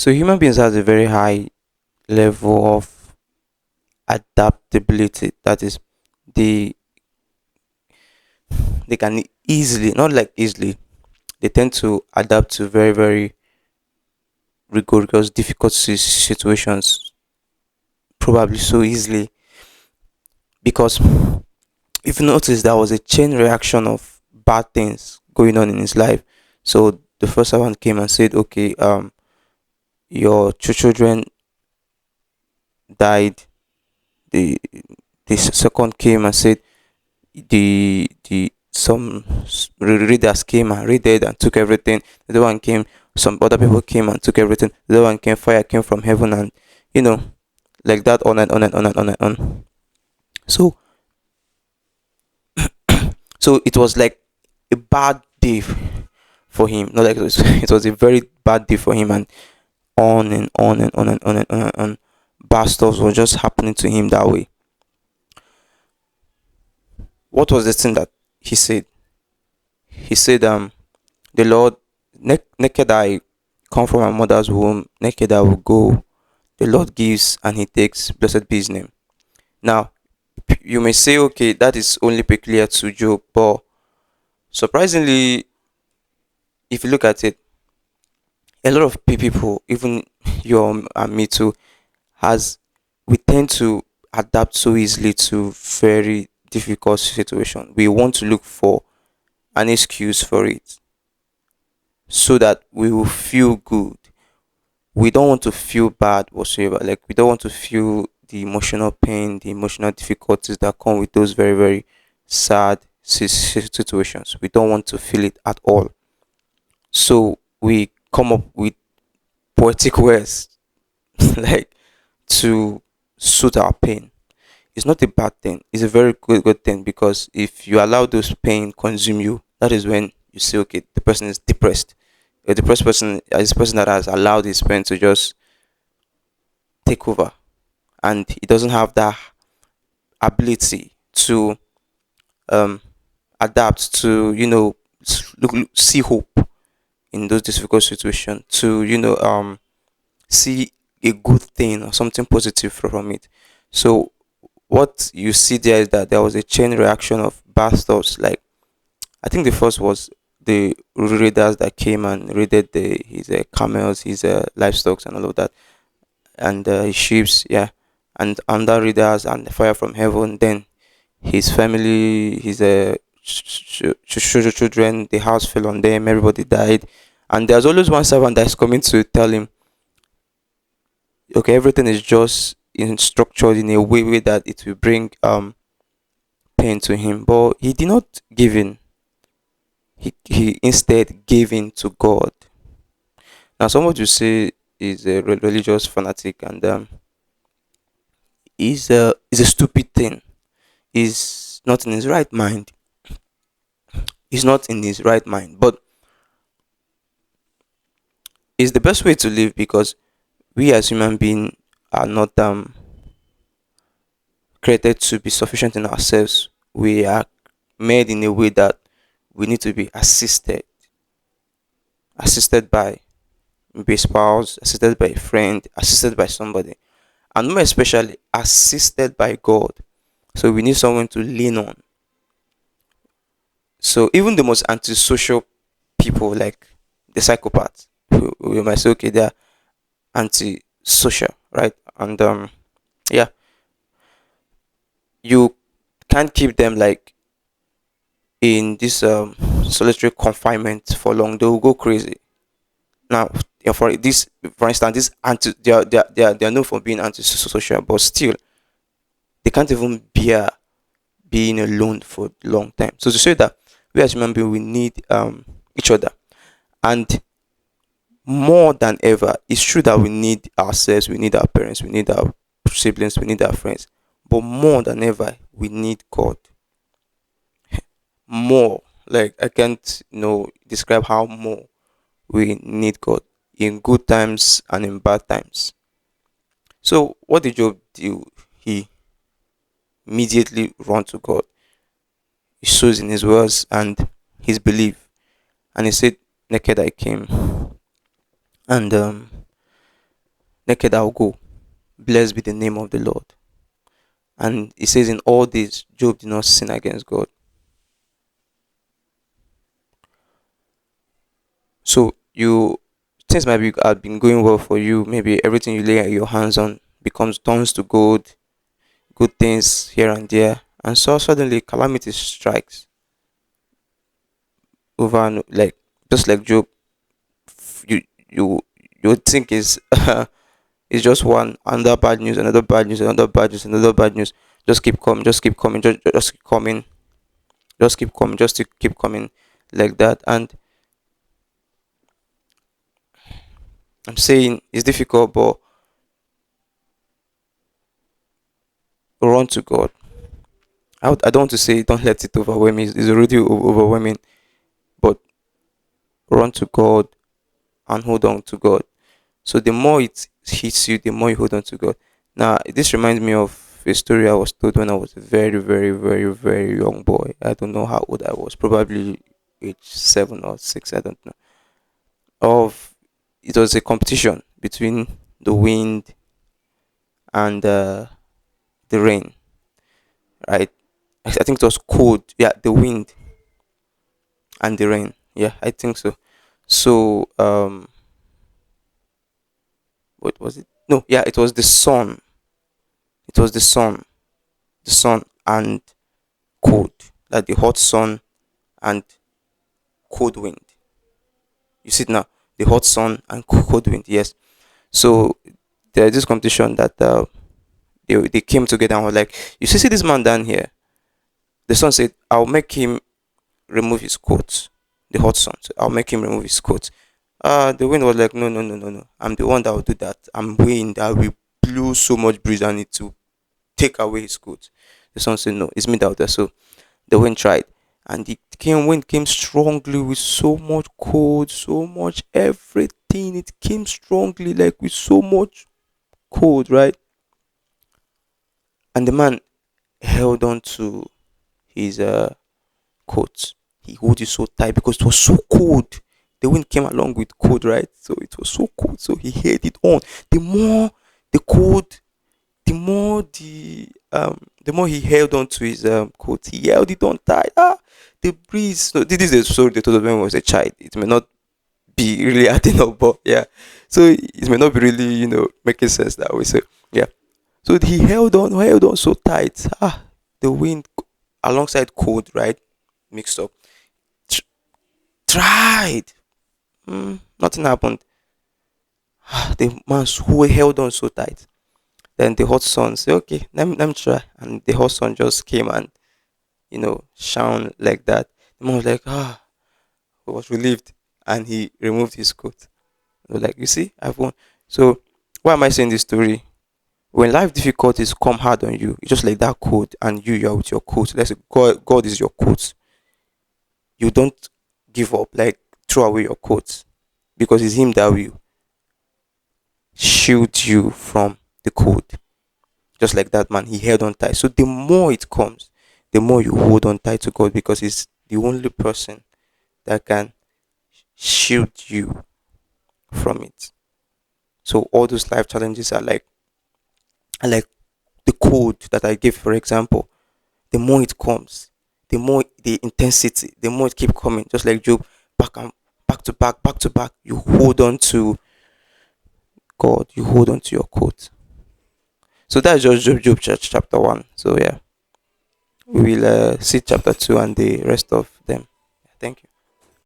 So human beings has a very high level of adaptability. That is, they they can easily, not like easily, they tend to adapt to very very rigorous, difficult situations, probably so easily because if you notice, there was a chain reaction of bad things going on in his life. So the first servant came and said, "Okay, your two children died." The second came and said, "The some readers came and raided and took everything." The other one came, some other people came and took everything. The other one came, fire came from heaven, and you know, like that, on and on and on and on and on. So so it was like a bad day for him. Not like it was, it was a very bad day for him, and on and on and on and on and on and on. Bad stuff was just happening to him that way. What was the thing that he said? He said, the Lord, naked I come from my mother's womb, naked I will go. The Lord gives and he takes, blessed be his name. Now, you may say, okay, that is only peculiar to Job, but surprisingly, if you look at it, a lot of people, even you and me too, has we tend to adapt so easily to very difficult situation. We want to look for an excuse for it so that we will feel good. We don't want to feel bad whatsoever. Like we don't want to feel the emotional pain, the emotional difficulties that come with those very, very sad situations. We don't want to feel it at all. So we come up with poetic words like to suit our pain. It's not a bad thing. It's a very good thing because if you allow those pain consume you, that is when you say, okay, the person is depressed. A depressed person is a person that has allowed his pain to just take over, and he doesn't have that ability to um adapt to see hope in those difficult situations, to see a good thing or something positive from it. So what you see there is that there was a chain reaction of bad stuffs. Like I think the first was the raiders that came and raided his camels, his livestock, and all of that, and his sheep. Yeah, and under raiders and the fire from heaven. Then his family, his children, the house fell on them. Everybody died, and there's always one servant that's coming to tell him, okay, everything is just in structured in a way that it will bring pain to him, but he did not give in. He instead gave in to God. Now, someone you say is a religious fanatic, and is a stupid thing. Is not in his right mind. He's not in his right mind, but it's the best way to live because we as human beings are not created to be sufficient in ourselves. We are made in a way that we need to be assisted by maybe a spouse, assisted by a friend, assisted by somebody, and more especially assisted by God. So we need someone to lean on. So even the most antisocial people, like the psychopaths, who we might say, okay, they're antisocial, right? And yeah, you can't keep them like in this solitary confinement for long. They will go crazy. Now, yeah, for instance, this they are known for being antisocial, but still they can't even bear being alone for a long time. So to say that we as human beings we need each other, and more than ever, it's true that we need ourselves, we need our parents, we need our siblings, we need our friends, but more than ever, we need God. More, like I can't describe how more we need God in good times and in bad times. So what did Job do? He immediately run to God. He shows in his words and his belief, and he said, "Naked I came," and naked I'll go. Blessed be the name of the Lord. And it says, in all this, Job did not sin against God. So you things might be have been going well for you. Maybe everything you lay your hands on becomes turns to gold, good things here and there, and so suddenly calamity strikes over and like just like Job, you you you would think is it's just one another bad news, another bad news, another bad news, another bad news. Just keep coming, just keep coming, just keep coming, just keep coming, just to keep coming like that. And I'm saying it's difficult, but run to God. I don't want to say don't let it overwhelm you. It's already overwhelming, but run to God and hold on to God. So the more it hits you, the more you hold on to God. Now, this reminds me of a story I was told when I was a very, very, very, very young boy. I don't know how old I was, probably age 7 or 6, I don't know. Of It was a competition between the wind and the rain, right? I think it was cold. Yeah, the wind and the rain. Yeah, I think so. So, what was it? No, yeah, it was the sun. It was the sun and cold, like the hot sun and cold wind. You see it now, the hot sun and cold wind. Yes. So there's this competition that they came together and were like, you see this man down here. The sun said, I'll make him remove his coat. The hot sun, so I'll make him remove his coat. The wind was like, no, no, no, no, no. I'm the one that will do that. I'm wind that will blow so much breeze on it to take away his coat. The sun said, no, it's me that will do that. So the wind tried, and the wind came strongly with so much cold, so much everything. It came strongly, like with so much cold, right? And the man held on to his coat. He held it so tight because it was so cold. The wind came along with cold, right? So it was so cold. So he held it on. The more the cold, the more he held on to his coat, he held it on tight. The breeze. So this is the story they told us when he was a child. It may not be really adding up, but yeah. So it may not be really, making sense that way. So yeah. So he held on so tight. The wind alongside cold, right? Mixed up. Tr- Tried. Nothing happened. The man who held on so tight. Then the hot sun said, okay, let me try. And the hot sun just came and, shone like that. The man was like, he was relieved. And he removed his coat. He was like, you see, I've won. So, why am I saying this story? When life difficulties come hard on you, it's just like that coat, and you're with your coat. Let's say God is your coat. You don't give up, like throw away your coat, because it's Him that will shield you from the cold. Just like that man, he held on tight. So the more it comes, the more you hold on tight to God, because He's the only person that can shield you from it. So all those life challenges are like the code that I gave, for example. The more it comes, the more the intensity, the more it keep coming. Just like Job, back to back. You hold on to God. You hold on to your quote. So that's just Job chapter 1. So yeah, we will see chapter 2 and the rest of them. Thank you.